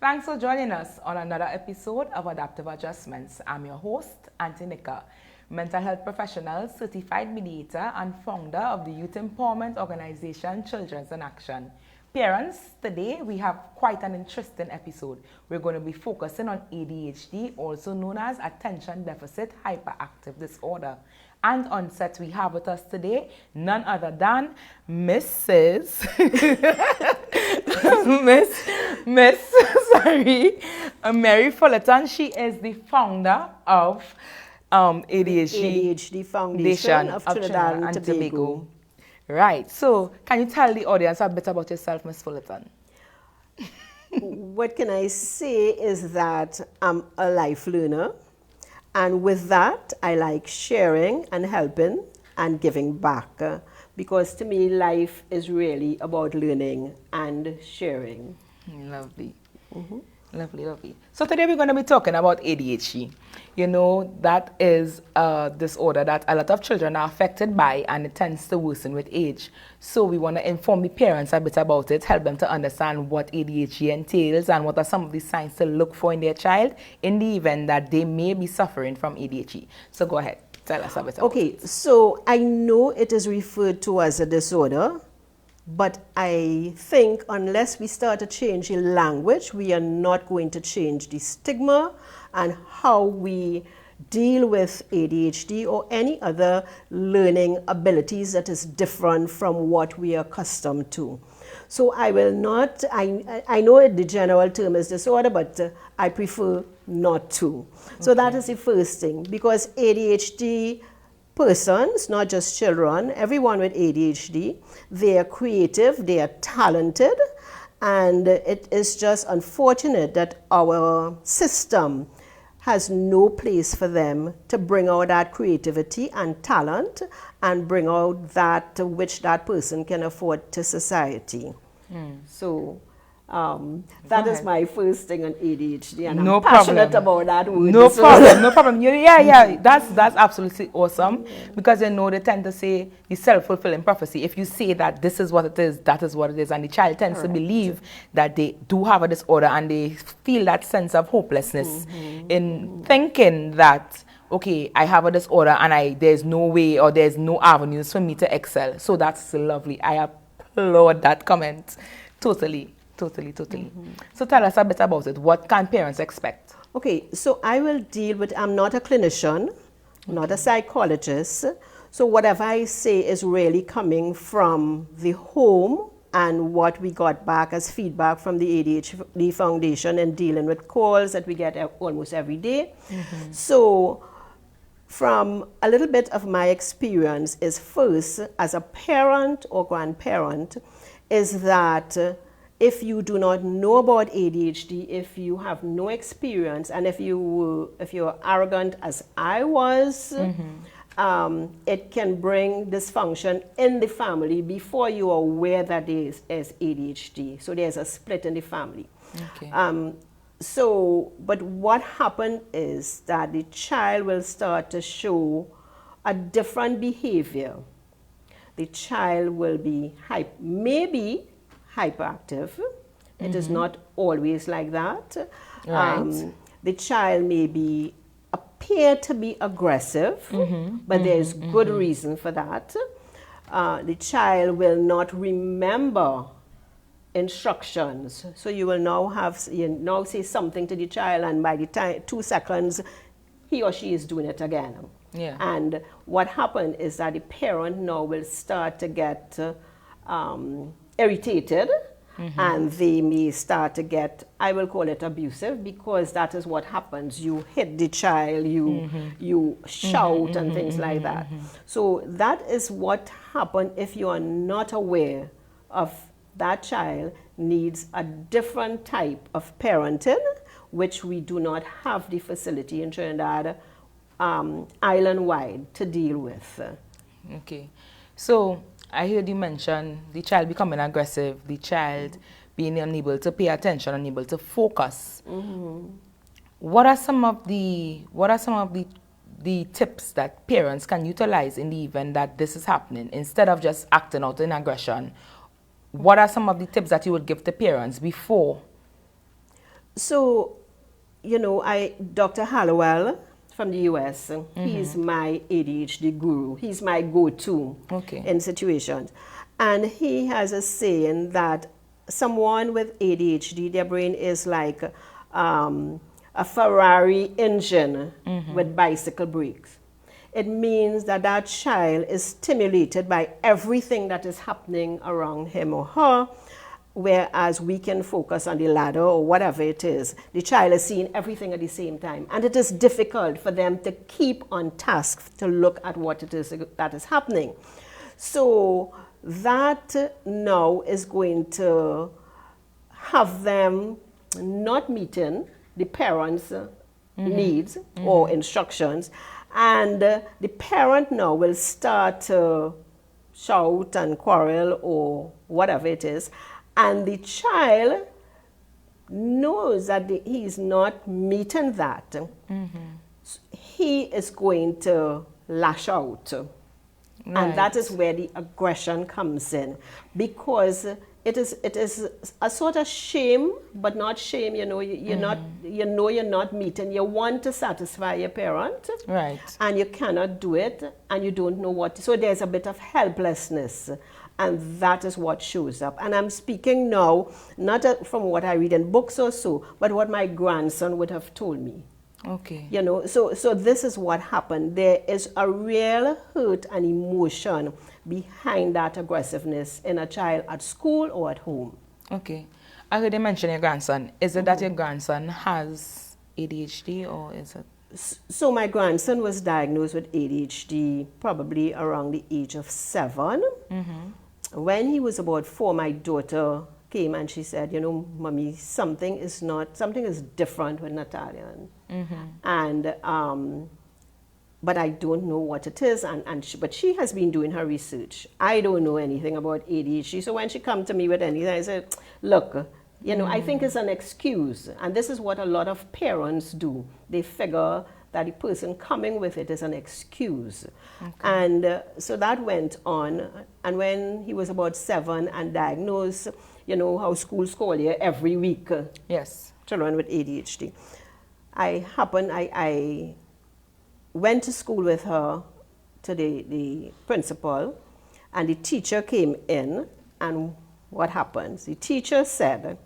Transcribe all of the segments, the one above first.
Thanks for joining us on another episode of Adaptive Adjustments. I'm your host, Auntie Nika, mental health professional, certified mediator, and founder of the youth empowerment organization Children's in Action. Parents, today we have quite an interesting episode. We're going to be focusing on ADHD, also known as Attention Deficit Hyperactive Disorder. And on set we have with us today none other than Mrs. Mary Fullerton. She is the founder of ADHD Foundation of Trinidad and Tobago. Right. So, can you tell the audience a bit about yourself, Ms. Fullerton? What can I say is that I'm a life learner. And with that, I like sharing and helping and giving back. Because to me, life is really about learning and sharing. Lovely. Mm-hmm. Lovely, lovely. So today we're going to be talking about ADHD. You know, that is a disorder that a lot of children are affected by, and it tends to worsen with age. So we want to inform the parents a bit about it, help them to understand what ADHD entails and what are some of the signs to look for in their child in the event that they may be suffering from ADHD. So go ahead, tell us a bit about it. Okay, so I know it is referred to as a disorder, but I think unless we start to change the language, we are not going to change the stigma and how we deal with ADHD or any other learning abilities that is different from what we are accustomed to. So I will not, I know the general term is disorder, but I prefer not to. Okay. So that is the first thing, because ADHD persons, not just children, everyone with ADHD, they are creative, they are talented, and it is just unfortunate that our system has no place for them to bring out that creativity and talent and bring out that which that person can afford to society. So that is my first thing on ADHD, and I'm passionate about that word. No problem, no problem. Yeah, that's absolutely awesome, because you know they tend to say the self-fulfilling prophecy. If you say that this is what it is, that is what it is, and the child tends to believe that they do have a disorder, and they feel that sense of hopelessness in thinking that, okay, I have a disorder and there's no way or there's no avenues for me to excel. So that's lovely. I applaud that comment. Totally. So tell us a bit about it. What can parents expect? Okay, so I will deal with, I'm not a clinician, not a psychologist. So whatever I say is really coming from the home and what we got back as feedback from the ADHD Foundation and dealing with calls that we get almost every day. So from a little bit of my experience is, first, as a parent or grandparent, is that if you do not know about ADHD, if you have no experience, and if you're arrogant as I was, it can bring dysfunction in the family before you are aware that there is ADHD. So there's a split in the family. Okay. But what happened is that the child will start to show a different behavior. The child will be maybe hyperactive. It is not always like that. Right. The child may appear to be aggressive, but there's good reason for that. The child will not remember instructions. So you will now say something to the child, and by the time 2 seconds, he or she is doing it again. Yeah. And what happened is that the parent now will start to get irritated, and they may start to get, I will call it abusive, because that is what happens. You hit the child, you shout and things like that. So that is what happens if you are not aware of that child needs a different type of parenting, which we do not have the facility in Trinidad island-wide to deal with. Okay. So I heard you mention the child becoming aggressive, the child being unable to pay attention, unable to focus. What are some of the tips that parents can utilize in the event that this is happening instead of just acting out in aggression? What are some of the tips that you would give to parents before? So, Dr. Hallowell from the US, he's my ADHD guru. He's my go-to in situations. And he has a saying that someone with ADHD, their brain is like a Ferrari engine with bicycle brakes. It means that that child is stimulated by everything that is happening around him or her, whereas we can focus on the ladder or whatever it is. The child is seeing everything at the same time, and it is difficult for them to keep on task to look at what it is that is happening. So that now is going to have them not meeting the parents' needs or instructions, and the parent now will start to shout and quarrel or whatever it is, and the child knows that he is not meeting that. He is going to lash out. Right. And that is where the aggression comes in, because it is a sort of shame, but not shame. You're not meeting. You want to satisfy your parent, right? And you cannot do it, and you don't know what. So there's a bit of helplessness, and that is what shows up. And I'm speaking now not from what I read in books or so, but what my grandson would have told me. Okay. So this is what happened. There is a real hurt and emotion behind that aggressiveness in a child at school or at home. Okay. I heard you mention your grandson. Is it that your grandson has ADHD, or is it? So my grandson was diagnosed with ADHD probably around the age of 7. When he was about 4, my daughter came and she said, Mommy, something is different with Natalia. And but I don't know what it is, but she has been doing her research. I don't know anything about ADHD, so when she come to me with anything, I said, look, I think it's an excuse, and this is what a lot of parents do. They figure that the person coming with it is an excuse. And so that went on, and when he was about 7 and diagnosed, how schools call you every week. Yes. Children with ADHD. I went to school with her to the principal, and the teacher came in, and what happens? The teacher said,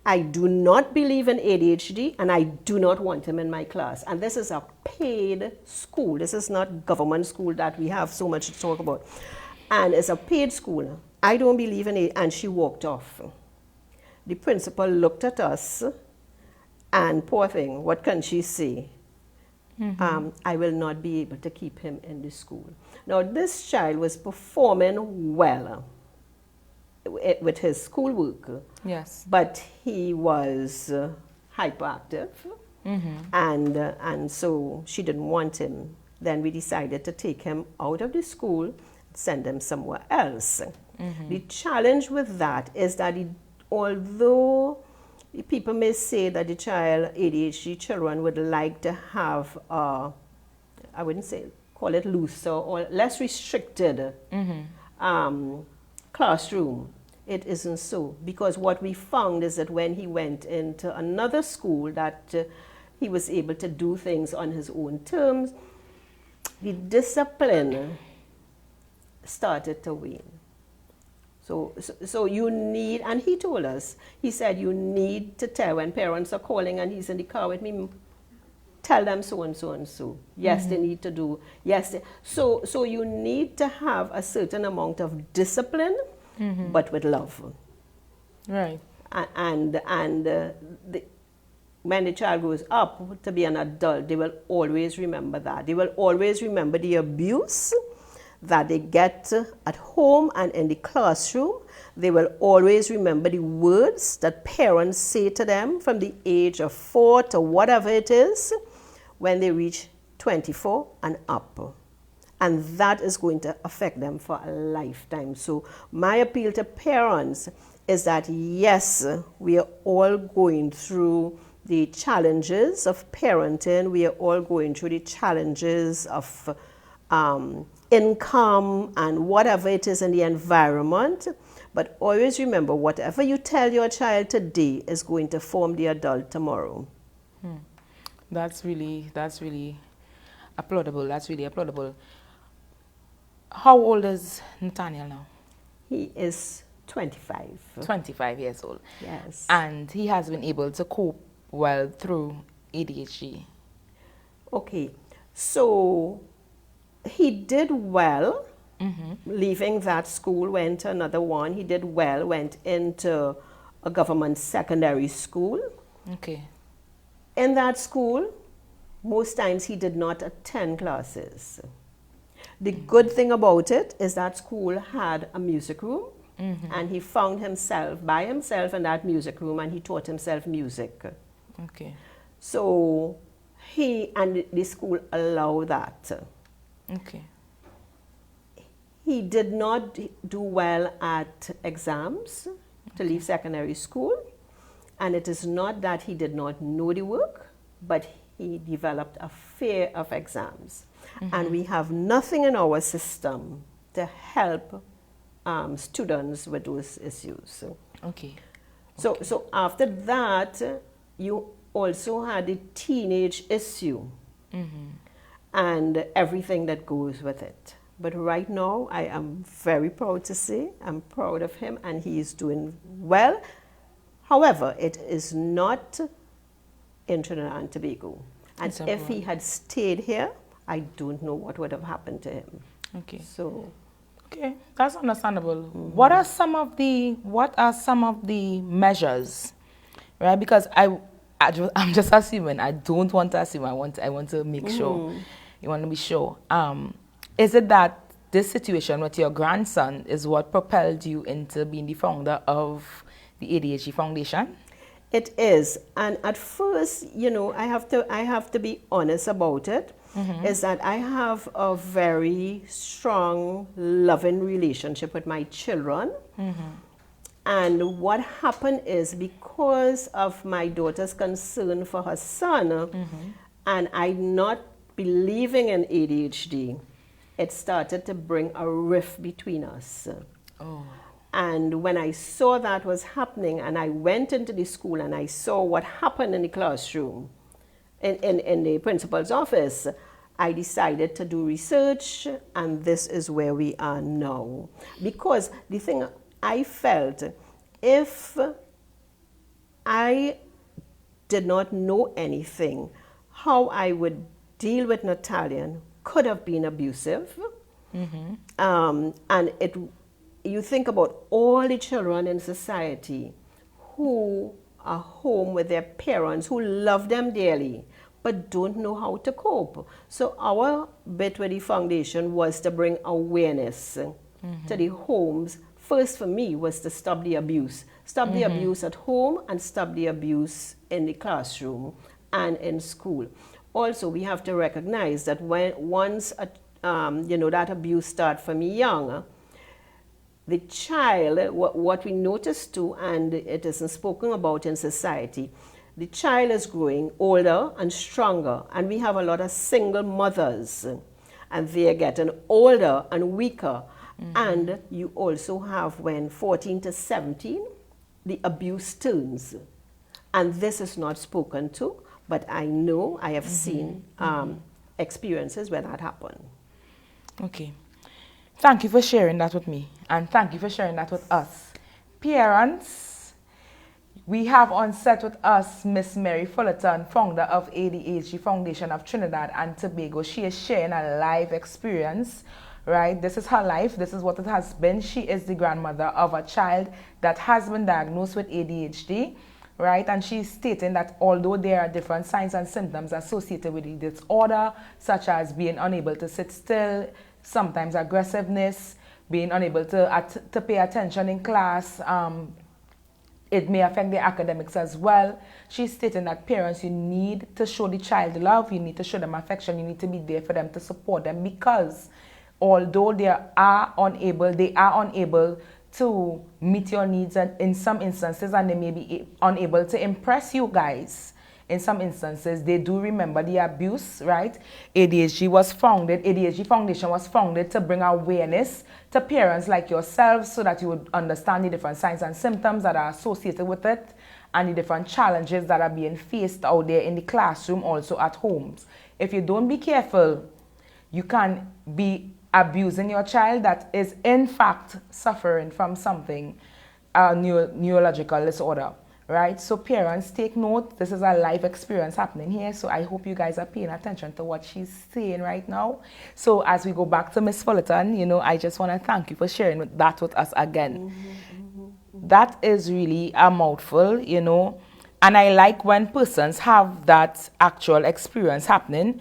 I do not believe in ADHD, and I do not want him in my class. And this is a paid school. This is not government school that we have so much to talk about. And it's a paid school. I don't believe in it. And she walked off. The principal looked at us, and poor thing, what can she say? I will not be able to keep him in the school. Now, this child was performing well with his schoolwork. Yes. But he was hyperactive, and so she didn't want him. Then we decided to take him out of the school, send him somewhere else. The challenge with that is that although people may say that the ADHD children would like to have, I wouldn't say, call it looser or less restricted classroom, it isn't so. Because what we found is that when he went into another school that he was able to do things on his own terms, the discipline started to wane. So you need, and he told us, he said, you need to tell when parents are calling and he's in the car with me, tell them so and so and so. Yes, they need to do. Yes. So you need to have a certain amount of discipline, but with love. Right. And when the child grows up to be an adult, they will always remember that. They will always remember the abuse that they get at home and in the classroom. They will always remember the words that parents say to them from the age of 4 to whatever it is when they reach 24 and up. And that is going to affect them for a lifetime. So my appeal to parents is that yes, we are all going through the challenges of parenting. We are all going through the challenges of income and whatever it is in the environment. But always remember, whatever you tell your child today is going to form the adult tomorrow. That's really applaudable. That's really applaudable. How old is Nathaniel now? He is 25. 25 years old. Yes. And he has been able to cope well through ADHD. Okay. So he did well. Leaving that school, went to another one. He did well, went into a government secondary school. Okay. In that school, most times he did not attend classes. The good thing about it is that school had a music room, and he found himself by himself in that music room, and he taught himself music. Okay. So he and the school allowed that. Okay. He did not do well at exams to leave secondary school, and it is not that he did not know the work, but he developed a fear of exams. And we have nothing in our system to help students with those issues. Okay. So after that, you also had the teenage issue and everything that goes with it. But right now, I am very proud to say, I'm proud of him, and he is doing well. However, it is not in Trinidad and Tobago. And if he had stayed here, I don't know what would have happened to him. Okay. So, okay, that's understandable. What are some of the measures, right? Because I'm just assuming. I don't want to assume. I want to make sure. You want to be sure. Is it that this situation with your grandson is what propelled you into being the founder of the ADHD Foundation? it is. And at first, I have to be honest about it. Is that I have a very strong, loving relationship with my children. And what happened is, because of my daughter's concern for her son, and I not believing in ADHD, it started to bring a rift between us. And when I saw that was happening, and I went into the school and I saw what happened in the classroom, in the principal's office, I decided to do research, and this is where we are now. Because the thing I felt, if I did not know anything, how I would deal with Natalian could have been abusive. And you think about all the children in society who are home with their parents, who love them dearly, but don't know how to cope. So our bit with the foundation was to bring awareness to the homes. First for me was to stop the abuse. Stop the abuse at home and stop the abuse in the classroom and in school. Also, we have to recognize that once that abuse starts from young, the child, what we notice too, and it isn't spoken about in society, the child is growing older and stronger, and we have a lot of single mothers, and they are getting older and weaker. And you also have, when 14 to 17, the abuse turns. And this is not spoken to, but I know, I have seen experiences where that happened. Okay. Thank you for sharing that with me, and thank you for sharing that with us. Parents, we have on set with us Miss Mary Fullerton, founder of ADHD Foundation of Trinidad and Tobago. She is sharing a live experience, right? This is her life. This is what it has been. She is the grandmother of a child that has been diagnosed with ADHD, right? And she's stating that although there are different signs and symptoms associated with the disorder, such as being unable to sit still, sometimes aggressiveness, being unable to pay attention in class. It may affect their academics as well. She's stating that parents, you need to show the child love, you need to show them affection, you need to be there for them to support them, because although they are unable to meet your needs and in some instances, and they may be unable to impress you guys. In some instances, they do remember the abuse, right? ADHD Foundation was founded to bring awareness to parents like yourselves so that you would understand the different signs and symptoms that are associated with it and the different challenges that are being faced out there in the classroom, also at homes. If you don't be careful, you can be abusing your child that is in fact suffering from something, neurological disorder. Right? So parents, take note. This is a live experience happening here. So I hope you guys are paying attention to what she's saying right now. So as we go back to Miss Fullerton, I just want to thank you for sharing that with us again. That is really a mouthful, And I like when persons have that actual experience happening,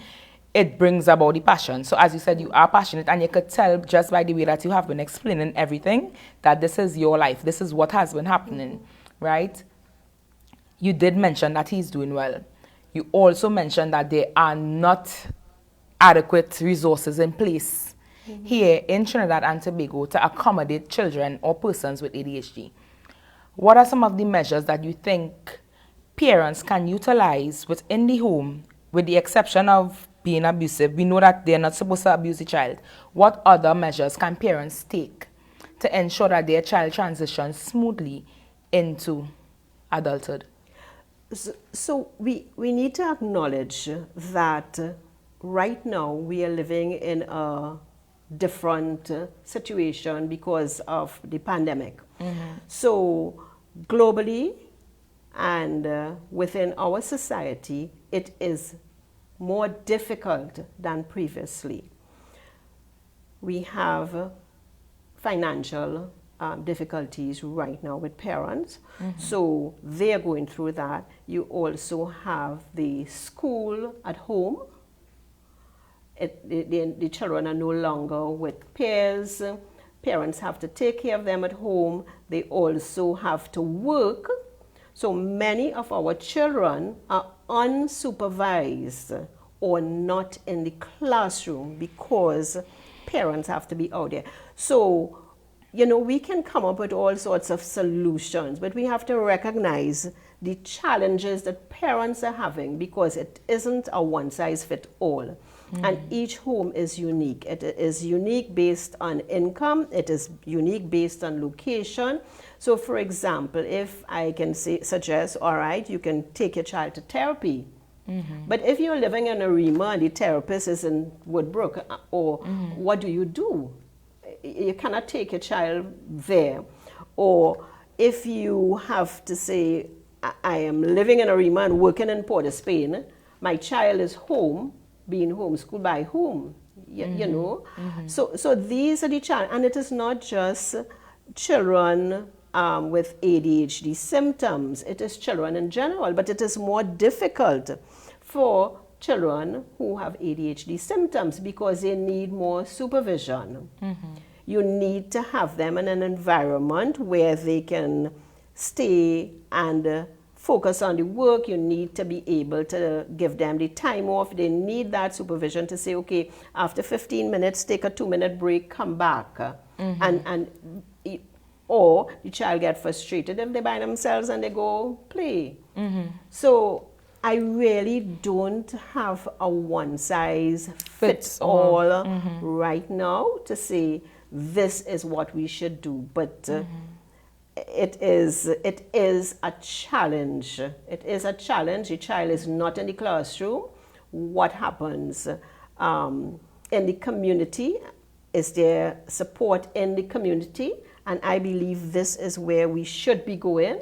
it brings about the passion. So as you said, you are passionate, and you could tell just by the way that you have been explaining everything that this is your life. This is what has been happening, right? You did mention that he's doing well. You also mentioned that there are not adequate resources in place here in Trinidad and Tobago to accommodate children or persons with ADHD. What are some of the measures that you think parents can utilize within the home, with the exception of being abusive? We know that they're not supposed to abuse the child. What other measures can parents take to ensure that their child transitions smoothly into adulthood? So we need to acknowledge that right now we are living in a different situation because of the pandemic. So globally and within our society, it is more difficult than previously. We have financial difficulties right now with parents. So they're going through that. You also have the school at home. The children are no longer with peers. Parents have to take care of them at home. They also have to work. So many of our children are unsupervised or not in the classroom because parents have to be out there. So we can come up with all sorts of solutions, but we have to recognize the challenges that parents are having, because it isn't a one-size-fits-all. And each home is unique. It is unique based on income. It is unique based on location. So, for example, if I can suggest, all right, you can take your child to therapy. But if you're living in a REMA and the therapist is in Woodbrook, or what do? You cannot take your child there. Or if you have to say, I am living in a REMA and working in Port of Spain, my child is home, being homeschooled by whom? You know? So these are the challenges. And it is not just children with ADHD symptoms. It is children in general, but it is more difficult for children who have ADHD symptoms because they need more supervision. You need to have them in an environment where they can stay and focus on the work. You need to be able to give them the time off. They need that supervision to say, okay, after 15 minutes, take a 2-minute break, come back. Or the child get frustrated if they're by themselves and they go play. So I really don't have a one-size-fits-all right now to say this is what we should do. But it is a challenge. It is a challenge. The child is not in the classroom. What happens in the community? Is there support in the community? And I believe this is where we should be going,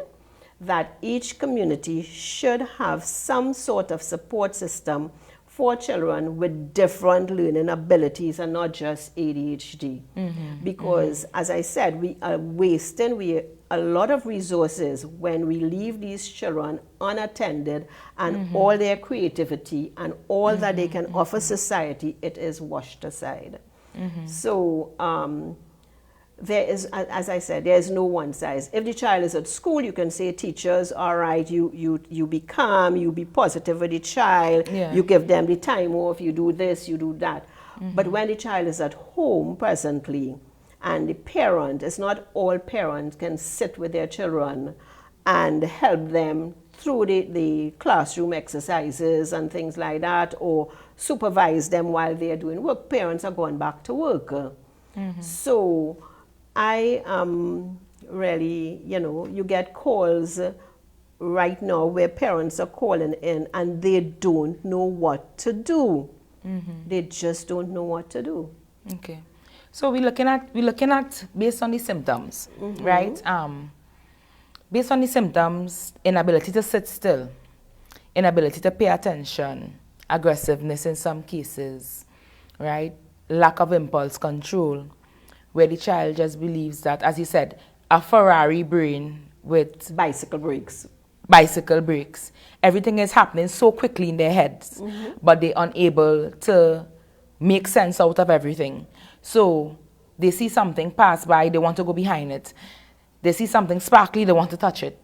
that each community should have some sort of support system for children with different learning abilities and not just ADHD. Because, as I said, we are wasting a lot of resources when we leave these children unattended, and all their creativity and all that they can offer society, it is washed aside. So there is, as I said, there is no one size. If the child is at school, you can say, teachers, all right, you be calm, you be positive with the child, you give them the time off, you do this, you do that. But when the child is at home presently, and the parent, it's not all parents can sit with their children and help them through the classroom exercises and things like that, or supervise them while they are doing work. Parents are going back to work. So I really, you get calls right now where parents are calling in and they don't know what to do. They just don't know what to do. Okay. So we're looking at based on the symptoms, right? Based on the symptoms, inability to sit still, inability to pay attention, aggressiveness in some cases, right? Lack of impulse control, where the child just believes that, as you said, a Ferrari brain with bicycle brakes. Everything is happening so quickly in their heads, but they're unable to make sense out of everything. So they see something pass by, they want to go behind it. They see something sparkly, they want to touch it.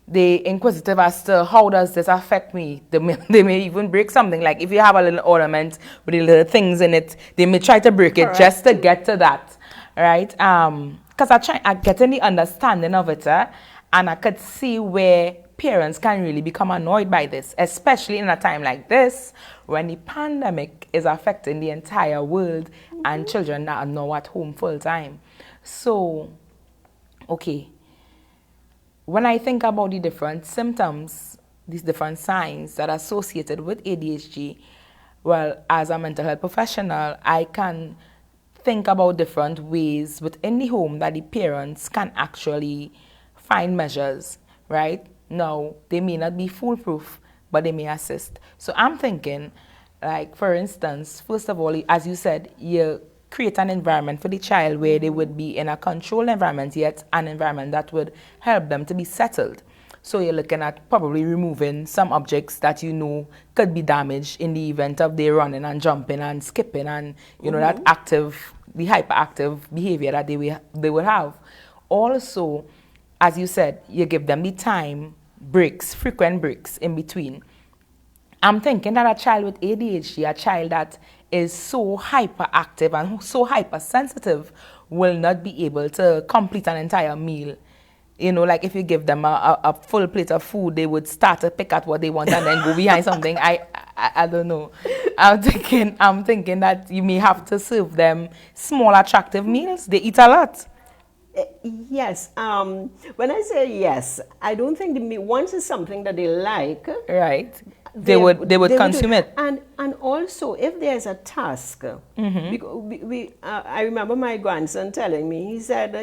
They're inquisitive as to how does this affect me. They may even break something. Like if you have a little ornament with the little things in it, they may try to break it just to get to that, right? Because I getting the understanding of it, and I could see where parents can really become annoyed by this, especially in a time like this when the pandemic is affecting the entire world and children are now at home full time. So, okay, when I think about the different symptoms, these different signs that are associated with ADHD, well, as a mental health professional, I can think about different ways within the home that the parents can actually find measures, right? Now, they may not be foolproof, but they may assist. So I'm thinking, like, for instance, first of all, as you said, you create an environment for the child where they would be in a controlled environment, yet an environment that would help them to be settled. So you're looking at probably removing some objects that you know could be damaged in the event of they running and jumping and skipping and, you know, that the hyperactive behavior that they would have. Also, as you said, you give them the time, breaks, frequent breaks in between. I'm thinking that a child with ADHD, a child that is so hyperactive and so hypersensitive, will not be able to complete an entire meal. You know, like if you give them a full plate of food, they would start to pick at what they want and then go behind something. I don't know. I'm thinking that you may have to serve them small, attractive meals. They eat a lot. Yes. When I say yes, I don't think once it's something that they like. Right. They would consume it. And also, if there's a task, I remember my grandson telling me, he said,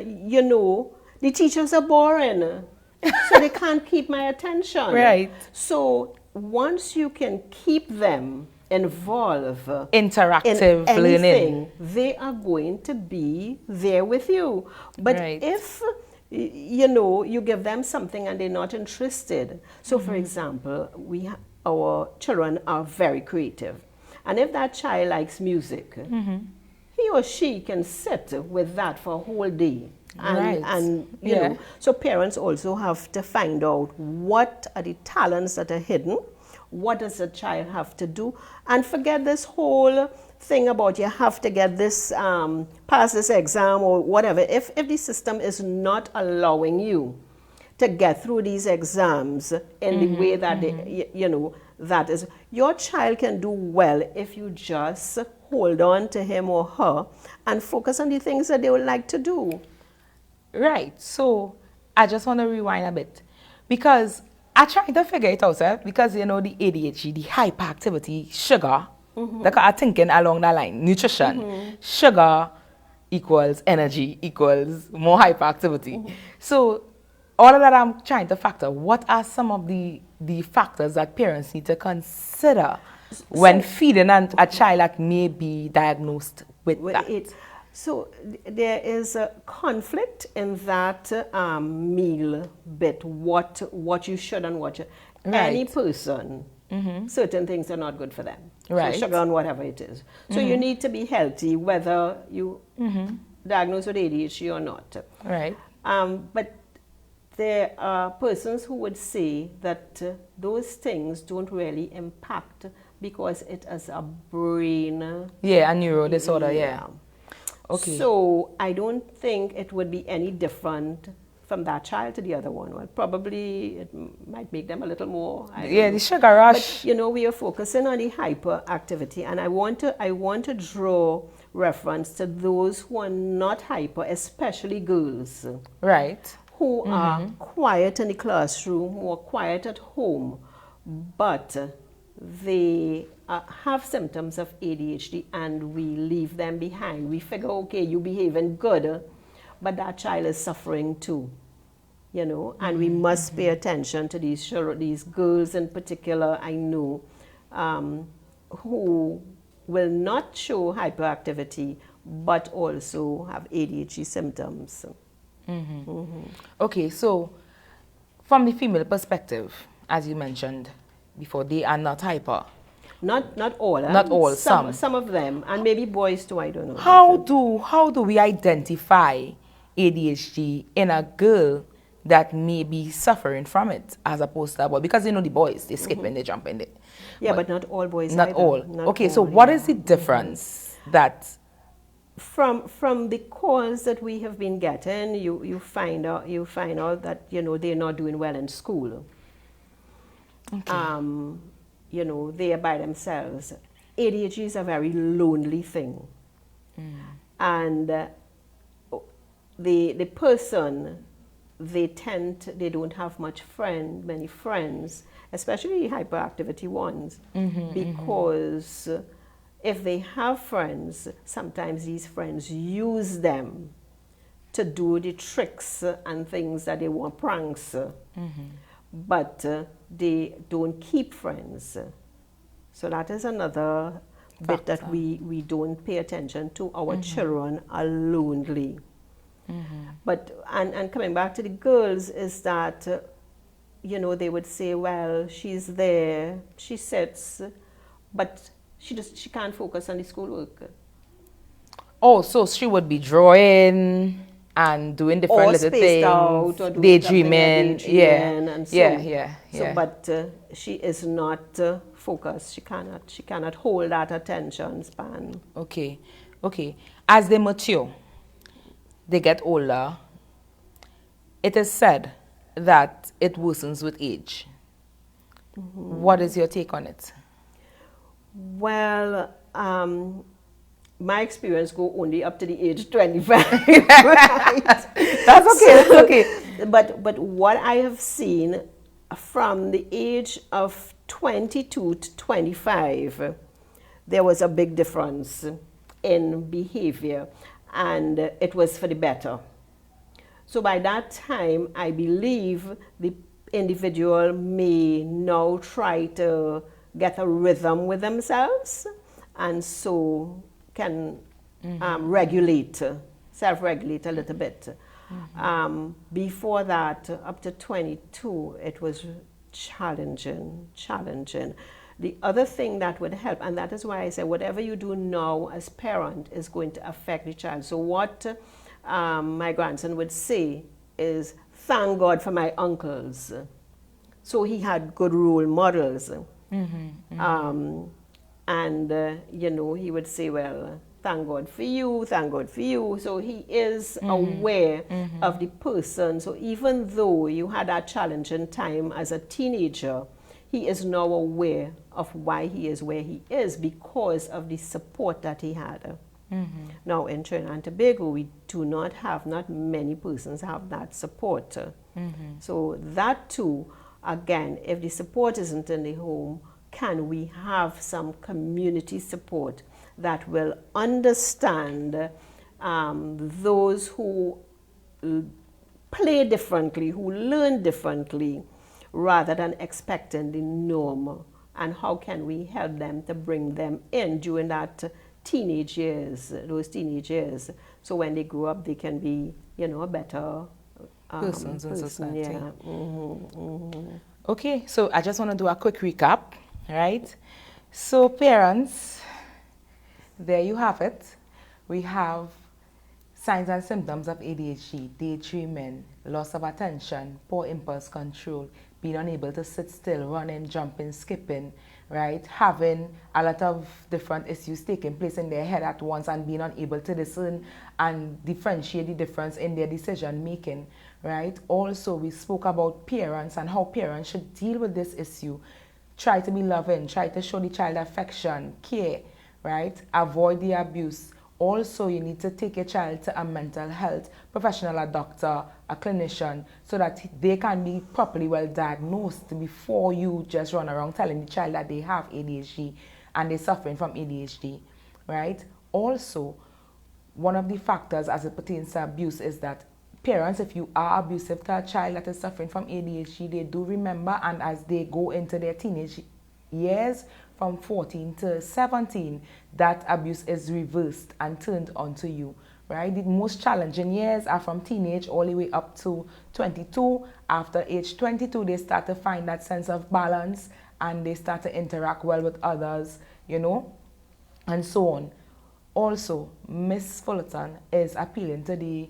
the teachers are boring, so they can't keep my attention. Right. So once you can keep them involved, interactive in anything, learning, they are going to be there with you. But if you give them something and they're not interested. So for example, our children are very creative. And if that child likes music, he or she can sit with that for a whole day. And you know, so parents also have to find out what are the talents that are hidden, what does the child have to do, and forget this whole thing about you have to get this, pass this exam or whatever. If the system is not allowing you to get through these exams in the way that that is, your child can do well if you just hold on to him or her and focus on the things that they would like to do. Right. So I just want to rewind a bit because I tried to figure it out, because the ADHD, the hyperactivity, sugar, like I'm thinking along that line, nutrition, sugar equals energy equals more hyperactivity. So all of that I'm trying to factor. What are some of the factors that parents need to consider when feeding a child that may be diagnosed with that? So there is a conflict in that meal bit, what you should and what you... Any person certain things are not good for them. Right. So sugar and whatever it is. So you need to be healthy whether you diagnosed with ADHD or not. Right. But there are persons who would say that those things don't really impact because it is a brain. Yeah, a neuro disorder, yeah. Okay. So I don't think it would be any different from that child to the other one. Well, probably it might make them a little more. Yeah, the sugar rush. But, you know, we are focusing on the hyperactivity, and I want to draw reference to those who are not hyper, especially girls. Right. Who are quiet in the classroom, who are quiet at home, but they have symptoms of ADHD and we leave them behind. We figure, okay, you behaving good, but that child is suffering too, you know, and we must pay attention to these girls in particular, I know, who will not show hyperactivity, but also have ADHD symptoms. Okay, so from the female perspective, as you mentioned before, they are not hyper. Not all. Not all, some. Some of them, and maybe boys too, I don't know. How do we identify ADHD in a girl that may be suffering from it as opposed to a boy? Because, you know, the boys, they skip and they jump in it. Yeah, but not all boys Not either. all. Not okay, all, so what is the difference that... From the calls that we have been getting, you find out that, you know, they're not doing well in school. Okay. You know, they are by themselves. ADHD is a very lonely thing, and the person, they don't have many friends, especially hyperactivity ones, because if they have friends, sometimes these friends use them to do the tricks and things that they want, pranks, but they don't keep friends. So that is another bit that we don't pay attention to. Our children are lonely. But, and coming back to the girls, is that, you know, they would say, well, she's there, she sits, but she can't focus on the schoolwork. Oh, so she would be drawing and doing different little things, out, or daydreaming, and so. Yeah. So, but she is not focused. She cannot hold that attention span. Okay. As they mature, they get older, it is said that it worsens with age. What is your take on it? Well, my experience go only up to the age 25. Right? That's okay. But what I have seen from the age of 22 to 25, there was a big difference in behavior, and it was for the better. So by that time, I believe the individual may now try to get a rhythm with themselves, and so can self-regulate a little bit. Before that, up to 22, it was challenging. The other thing that would help, and that is why I say whatever you do now as parent is going to affect the child. So what my grandson would say is, thank God for my uncles. So he had good role models. And, you know, he would say, well, thank God for you. So he is aware of the person. So even though you had that challenging time as a teenager, he is now aware of why he is where he is because of the support that he had. Now in Trinidad and Tobago, we do not many persons have that support. So that too, again, if the support isn't in the home, can we have some community support that will understand those who play differently, who learn differently, rather than expecting the norm? And how can we help them to bring them in during that teenage years, those teenage years, so when they grow up, they can be, you know, a better persons in society. Yeah. Okay, so I just want to do a quick recap right? So parents, there you have it. We have signs and symptoms of ADHD: daydreaming, loss of attention, poor impulse control, being unable to sit still, running, jumping, skipping, right? Having a lot of different issues taking place in their head at once and being unable to discern and differentiate the difference in their decision making, right? Also, we spoke about parents and how parents should deal with this issue. Try to be loving, try to show the child affection, care, right? Avoid the abuse. Also, you need to take your child to a mental health professional, a doctor, a clinician, so that they can be properly well diagnosed before you just run around telling the child that they have ADHD and they're suffering from ADHD, right? Also, one of the factors as it pertains to abuse is that parents, if you are abusive to a child that is suffering from ADHD, they do remember, and as they go into their teenage years, from 14 to 17, that abuse is reversed and turned onto you, right? The most challenging years are from teenage all the way up to 22. After age 22, they start to find that sense of balance and they start to interact well with others, you know, and so on. Also, Miss Fullerton is appealing to the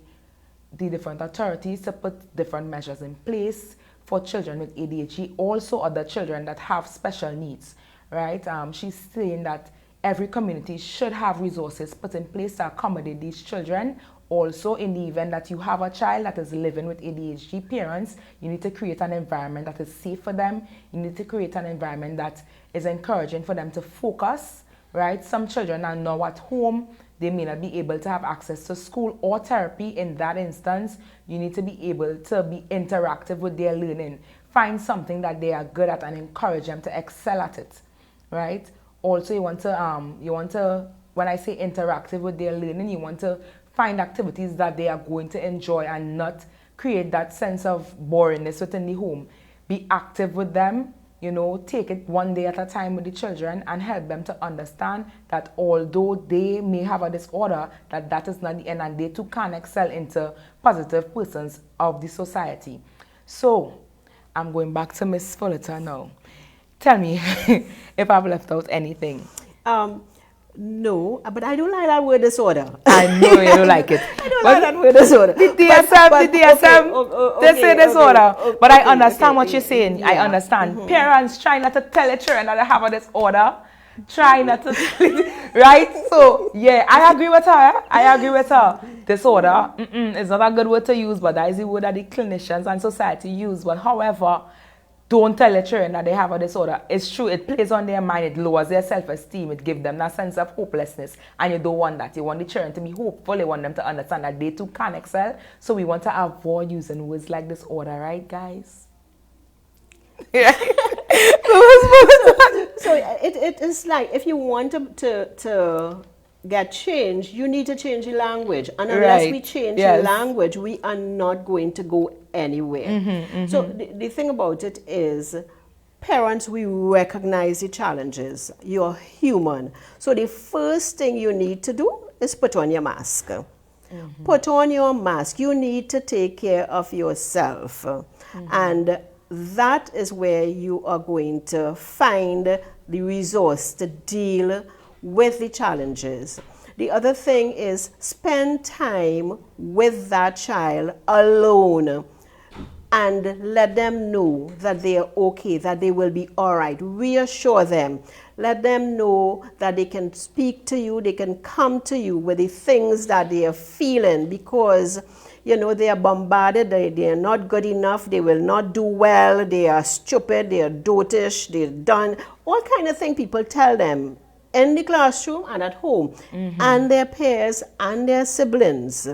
different authorities to put different measures in place for children with ADHD, also other children that have special needs, right? She's saying that every community should have resources put in place to accommodate these children. Also, in the event that you have a child that is living with ADHD, parents, you need to create an environment that is safe for them. You need to create an environment that is encouraging for them to focus, right? Some children are now at home. They may not be able to have access to school or therapy. In that instance, you need to be able to be interactive with their learning. Find something that they are good at and encourage them to excel at it, right? Also, you want to, when I say interactive with their learning, you want to find activities that they are going to enjoy and not create that sense of boringness within the home. Be active with them. You know, take it one day at a time with the children and help them to understand that although they may have a disorder, that is not the end, and they too can excel into positive persons of the society. So, I'm going back to Miss Fullerton now. Tell me if I've left out anything. No, but I don't like that word disorder. I know you don't like it. I don't like that word disorder. The DSM, they say disorder. But I understand what you're saying. Yeah. I understand. Mm-hmm. Parents try not to tell their children that they have a disorder. Try not to tell it, right? So, yeah, I agree with her. Disorder is not a good word to use, but that is the word that the clinicians and society use. But however, don't tell the children that they have a disorder. It's true, it plays on their mind, it lowers their self-esteem, it gives them that sense of hopelessness, and you don't want that. You want the children to be hopeful, you want them to understand that they too can excel. So we want to avoid using words like disorder, right, guys? So it is like, if you want to get change, you need to change the language. And unless we change the language, we are not going to go anywhere. So the thing about it is, parents, we recognize the challenges. You're human. So the first thing you need to do is put on your mask. Put on your mask. You need to take care of yourself. And that is where you are going to find the resource to deal with the challenges. The other thing is, spend time with that child alone and let them know that they are okay, that they will be all right. Reassure them. Let them know that they can speak to you, they can come to you with the things that they are feeling, because you know, they are bombarded, they are not good enough, they will not do well, they are stupid, they are dotish, they're done. All kind of things people tell them in the classroom and at home, and their peers and their siblings.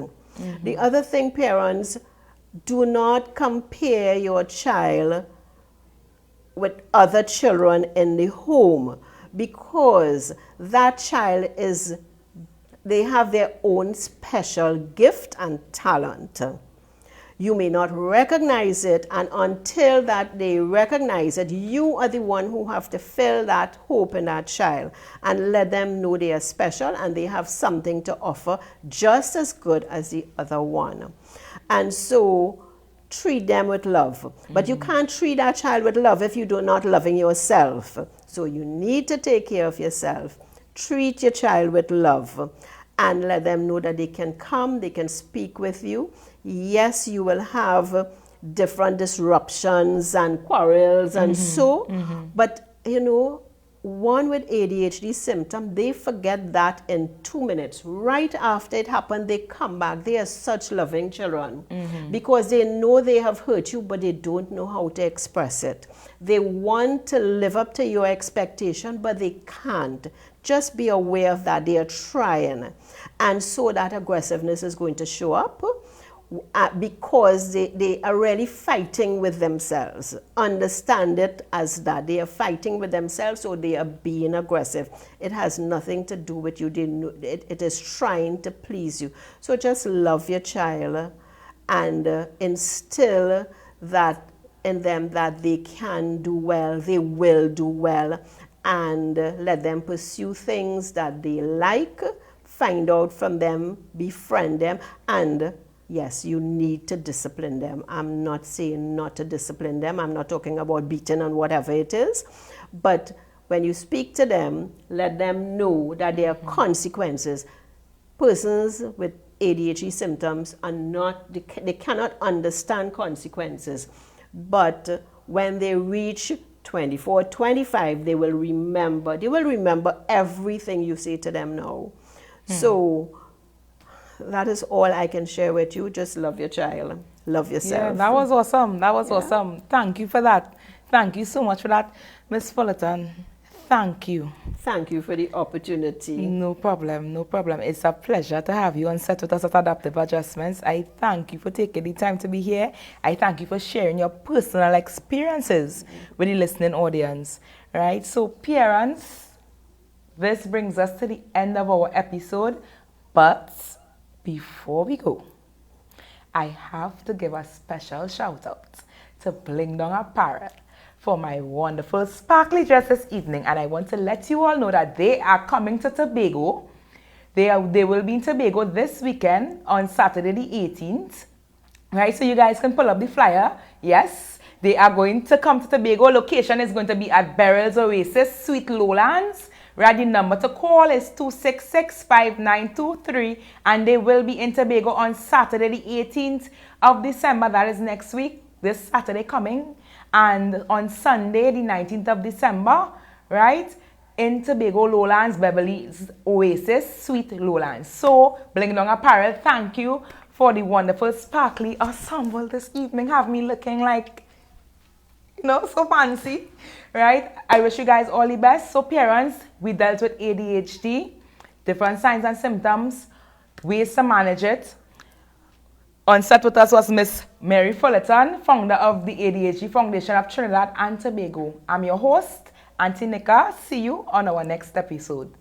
The other thing, parents, do not compare your child with other children in the home, because that child they have their own special gift and talent. You may not recognize it, and until that they recognize it, you are the one who have to fill that hope in that child and let them know they are special and they have something to offer just as good as the other one. And so treat them with love. But you can't treat that child with love if you do not loving yourself. So you need to take care of yourself. Treat your child with love and let them know that they can come, they can speak with you. Yes, you will have different disruptions and quarrels and but you know, one with ADHD symptom, they forget that in 2 minutes. Right after it happened, they come back. They are such loving children because they know they have hurt you, but they don't know how to express it. They want to live up to your expectation, but they can't. Just be aware of that. They are trying. And so that aggressiveness is going to show up. Because they are really fighting with themselves. Understand it as that. They are fighting with themselves, or they are being aggressive. It has nothing to do with you. It is trying to please you. So just love your child and instill that in them that they can do well, they will do well, and let them pursue things that they like, find out from them, befriend them, and yes, you need to discipline them. I'm not saying not to discipline them. I'm not talking about beating and whatever it is. But when you speak to them, let them know that there are consequences. Persons with ADHD symptoms are not, they cannot understand consequences. But when they reach 24, 25, they will remember. They will remember everything you say to them now. So that is all I can share with you. Just love your child. Love yourself. Yeah, that was awesome. That was awesome. Thank you for that. Thank you so much for that, Miss Fullerton. Thank you. Thank you for the opportunity. No problem, no problem. It's a pleasure to have you on set with us at Adaptive Adjustments. I thank you for taking the time to be here. I thank you for sharing your personal experiences with the listening audience. Right? So, parents, this brings us to the end of our episode. But before we go, I have to give a special shout out to Bling Dong Apparel for my wonderful sparkly dress this evening. And I want to let you all know that they are coming to Tobago. They will be in Tobago this weekend on Saturday the 18th. Right, so you guys can pull up the flyer. Yes, they are going to come to Tobago. Location is going to be at Beryl's Oasis, Sweet Lowlands. Right, the number to call is 266-5923, and they will be in Tobago on Saturday the 18th of December. That is next week, this Saturday coming. And on Sunday the 19th of December, right, in Tobago Lowlands, Beverly's Oasis, Sweet Lowlands. So, Bling Dong Apparel, thank you for the wonderful sparkly ensemble this evening. Have me looking like, you know, so fancy. Right? I wish you guys all the best. So parents, we dealt with ADHD, different signs and symptoms, ways to manage it. On set with us was Miss Mary Fullerton, founder of the ADHD Foundation of Trinidad and Tobago. I'm your host, Auntie Nika. See you on our next episode.